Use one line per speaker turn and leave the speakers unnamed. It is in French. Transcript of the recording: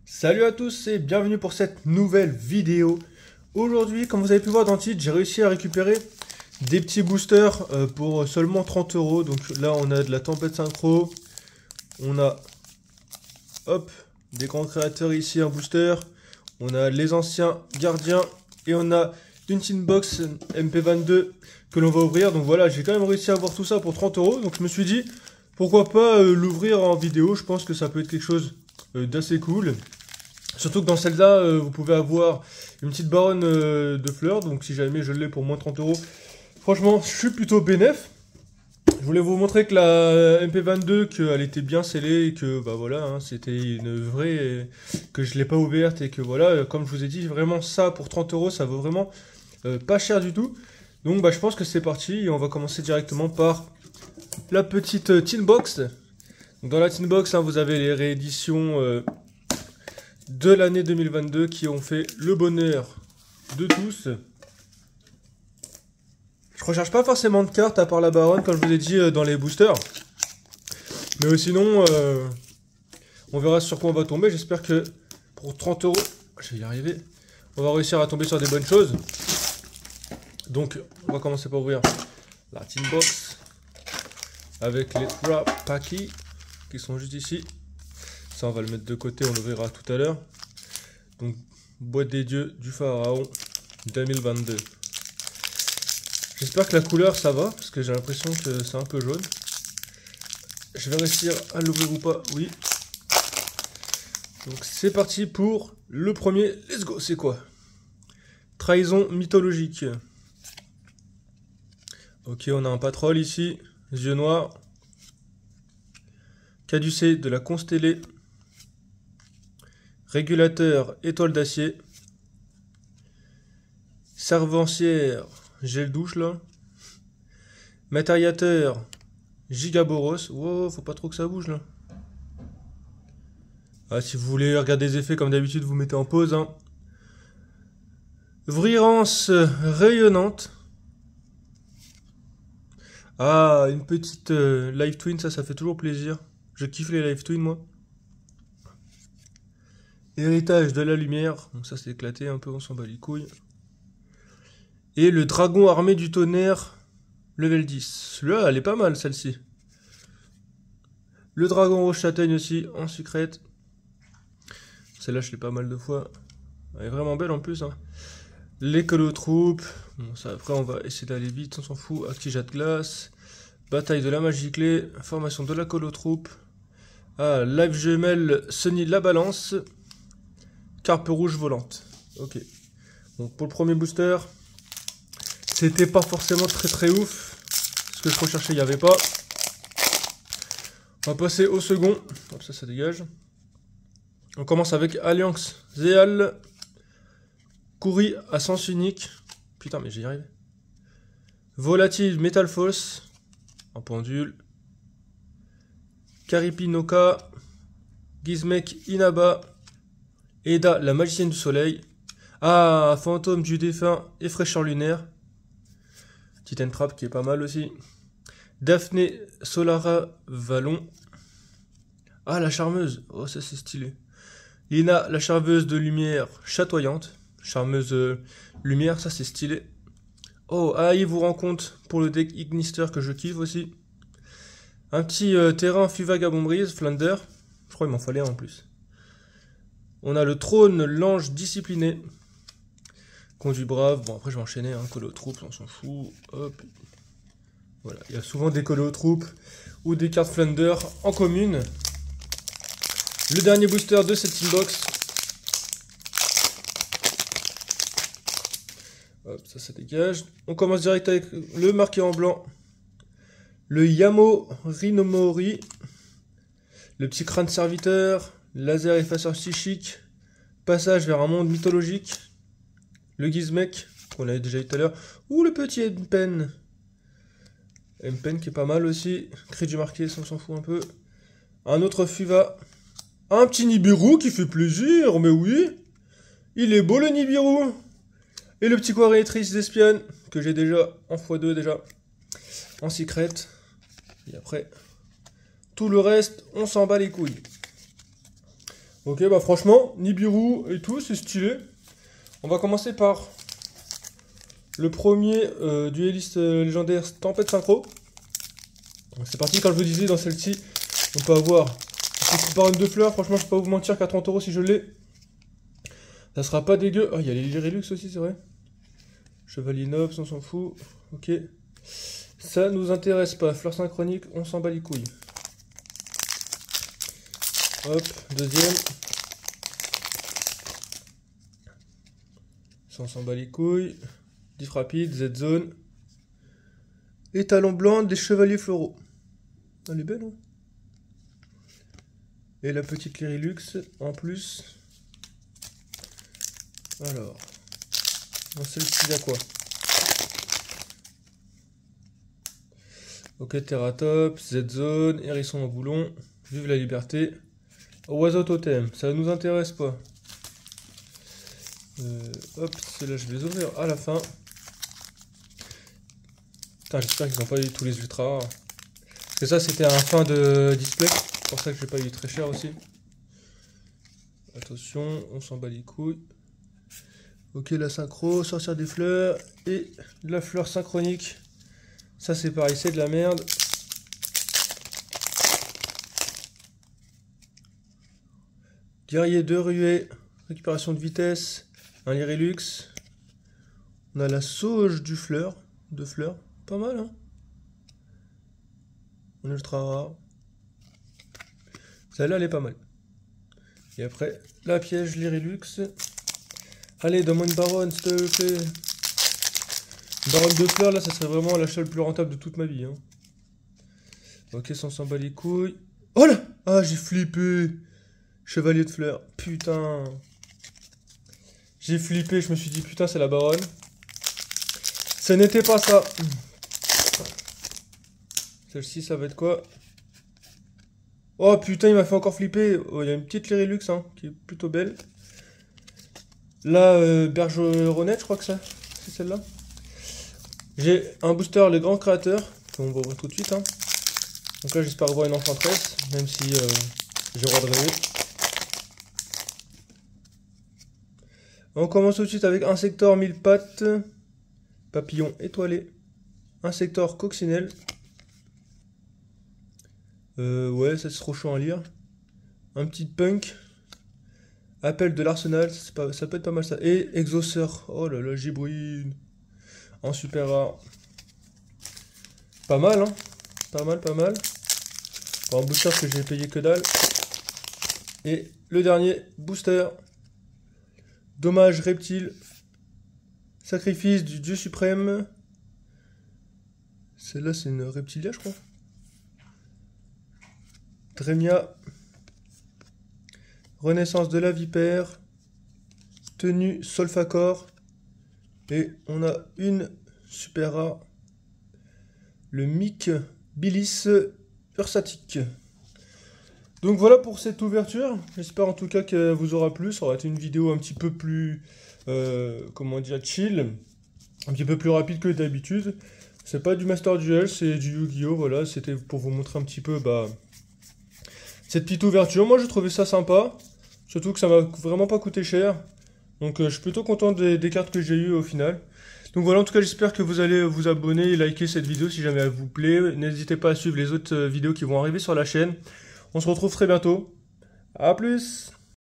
Salut à tous et bienvenue pour cette nouvelle vidéo. Aujourd'hui, comme vous avez pu voir dans le titre, j'ai réussi à récupérer des petits boosters pour seulement 30 €. Donc là, on a de la tempête synchro, on a hop, des grands créateurs ici, un booster, on a les anciens gardiens et on a une Tinbox MP22 que l'on va ouvrir. Donc voilà, j'ai quand même réussi à avoir tout ça pour 30 €. Donc je me suis dit, pourquoi pas l'ouvrir en vidéo. Je pense que ça peut être quelque chose d'assez cool. Surtout que dans celle-là, vous pouvez avoir une petite baronne de fleurs. Donc si jamais je l'ai pour moins 30 €, franchement, je suis plutôt bénef. Je voulais vous montrer que la MP22, qu'elle était bien scellée et que bah voilà, hein, c'était une vraie, que je l'ai pas ouverte et que voilà, comme je vous ai dit, vraiment ça pour 30 €, ça vaut vraiment pas cher du tout. Donc bah je pense que c'est parti et on va commencer directement par la petite tin box. Donc, dans la tin box, hein, vous avez les rééditions de l'année 2022 qui ont fait le bonheur de tous. Je recherche pas forcément de cartes à part la baronne, comme je vous ai dit dans les boosters. Mais sinon, on verra sur quoi on va tomber. J'espère que pour 30 €, je vais y arriver, on va réussir à tomber sur des bonnes choses. Donc, on va commencer par ouvrir la tin box avec les 3 paquets qui sont juste ici. Ça, on va le mettre de côté, on le verra tout à l'heure. Donc, boîte des dieux du pharaon 2022. J'espère que la couleur ça va, parce que j'ai l'impression que c'est un peu jaune. Je vais réussir à l'ouvrir ou pas, oui. Donc c'est parti pour le premier, let's go, c'est quoi? Trahison mythologique. Ok, on a un patrol ici, yeux noirs. Caducée de la constellée. Régulateur, étoile d'acier. Servancière, gel douche là. Matériateur, Gigaboros. Wow, faut pas trop que ça bouge là. Ah, si vous voulez regarder des effets comme d'habitude, vous mettez en pause. Hein. Vrirance rayonnante. Ah, une petite live twin, ça fait toujours plaisir. Je kiffe les live twin moi. Héritage de la lumière. Donc ça c'est éclaté un peu, on s'en bat les couilles. Et le dragon armé du tonnerre, level 10. Là, elle est pas mal celle-ci. Le dragon rouge châtaigne aussi, en sucrète. Celle-là, je l'ai pas mal de fois. Elle est vraiment belle en plus. Hein. Les colotroupes. Bon, ça, après, on va essayer d'aller vite, on s'en fout. Actigeat de glace. Bataille de la magie clé. Formation de la colotroupe. Ah, live gemelle Sunny la balance. Carpe rouge volante. Ok. Donc, pour le premier booster, c'était pas forcément très ouf. Ce que je recherchais, il n'y avait pas. On va passer au second. Hop, ça dégage. On commence avec Alliance Zéal. Courri à sens unique. Putain, mais j'y arrive. Volatile Metal Force. En pendule. Karipinoka. Gizmek Inaba. Eda, la magicienne du soleil. Ah, fantôme du défunt et fraîcheur lunaire. Titan Trap qui est pas mal aussi. Daphné Solara Vallon. Ah, la charmeuse. Oh, ça c'est stylé. Lina, la charmeuse de lumière chatoyante. Charmeuse lumière, ça c'est stylé. Oh, Aïe vous rend compte pour le deck Ignister que je kiffe aussi. Un petit terrain Fuvagabond Brise, Flander. Je crois qu'il m'en fallait un en plus. On a le trône, l'ange discipliné. Conduit brave. Bon, après je vais enchaîner, hein, colotroupes, on s'en fout. Hop. Voilà, il y a souvent des colotroupes ou des cartes Flander en commune. Le dernier booster de cette inbox. Hop, ça dégage. On commence direct avec le marqué en blanc. Le Yamo Rinomori. Le petit crâne serviteur. Laser effaceur psychique. Passage vers un monde mythologique. Le Gizmek, qu'on avait déjà eu tout à l'heure. Ou le petit M-Pen. M-Pen qui est pas mal aussi. Cri du marqué, ça on s'en fout un peu. Un autre Fuva. Un petit Nibiru qui fait plaisir, mais oui. Il est beau le Nibiru. Et le petit Quadratrice d'Espionne, que j'ai déjà en x2 déjà. En secret. Et après, tout le reste, on s'en bat les couilles. Ok, bah franchement, Nibiru et tout, c'est stylé. On va commencer par le premier dueliste légendaire Tempête Synchro. C'est parti, comme je vous disais, dans celle-ci, on peut avoir une petite baronne de fleurs. Franchement, je ne vais pas vous mentir qu'à 30 € si je l'ai, ça sera pas dégueu. Ah, il y a les Lyrillux aussi, c'est vrai. Chevalier Nox, on s'en fout. Ok. Ça nous intéresse pas. Fleur synchronique, on s'en bat les couilles. Hop, deuxième. Ça, on s'en bat les couilles. Diff rapide, Z-Zone. Et talon blanc des chevaliers floraux. Elle est belle, hein. Et la petite Lyrillux en plus. Alors. Dans celle-ci, il y a quoi? Ok, Terratops, Z-Zone, Hérisson en boulon. Vive la liberté. Oiseau totem, ça nous intéresse pas. Hop, ceux-là je vais les ouvrir à la fin. Putain, j'espère qu'ils n'ont pas eu tous les ultras. Parce que ça c'était un fin de display. C'est pour ça que j'ai pas eu très cher aussi. Attention, on s'en bat les couilles. Ok, la synchro, sortir des fleurs. Et la fleur synchronique. Ça c'est pareil, c'est de la merde. Guerrier de ruée, récupération de vitesse, un Lyrillux. On a la sauge du fleur, de fleurs, pas mal hein. On est ultra rare. Celle-là elle est pas mal. Et après, la piège Lyrillux. Allez, donne-moi une baronne s'il te plaît. Une baronne de fleurs là, ça serait vraiment l'achat le plus rentable de toute ma vie hein. Ok, ça on s'en bat les couilles. Oh là! Ah, j'ai flippé. Chevalier de fleurs, putain. J'ai flippé, je me suis dit putain c'est la baronne. Ce n'était pas ça. Celle-ci ça va être quoi? Oh putain il m'a fait encore flipper. Oh, il y a une petite Lyrillux hein, qui est plutôt belle. Là, Bergeronnette je crois que ça, c'est celle-là. J'ai un booster les grands créateurs, qu'on va voir tout de suite hein. Donc là j'espère avoir une enchantresse, même si j'ai le droit de rêver. On commence tout de suite avec Insector 1000 pattes, papillon étoilé, Insector coccinelle. Ouais, ça c'est trop chaud à lire. Un petit punk, appel de l'arsenal, ça peut être pas mal ça. Et exauceur, oh là là, Gibrine, en super rare. Pas mal, hein, pas mal, pas mal. Bon, un booster que j'ai payé que dalle. Et le dernier booster. Dommage reptile. Sacrifice du dieu suprême. Celle-là, c'est une reptilia, je crois. Dremia. Renaissance de la vipère. Tenue Solfacor. Et on a une super rare. Le Mic Bilis Ursatic. Donc voilà pour cette ouverture, j'espère en tout cas qu'elle vous aura plu, ça aura été une vidéo un petit peu plus, comment dire, chill, un petit peu plus rapide que d'habitude. C'est pas du Master Duel, c'est du Yu-Gi-Oh! Voilà, c'était pour vous montrer un petit peu cette petite ouverture. Moi je trouvais ça sympa, surtout que ça m'a vraiment pas coûté cher. Donc je suis plutôt content des cartes que j'ai eues au final. Donc voilà, en tout cas j'espère que vous allez vous abonner et liker cette vidéo si jamais elle vous plaît. N'hésitez pas à suivre les autres vidéos qui vont arriver sur la chaîne. On se retrouve très bientôt. A plus!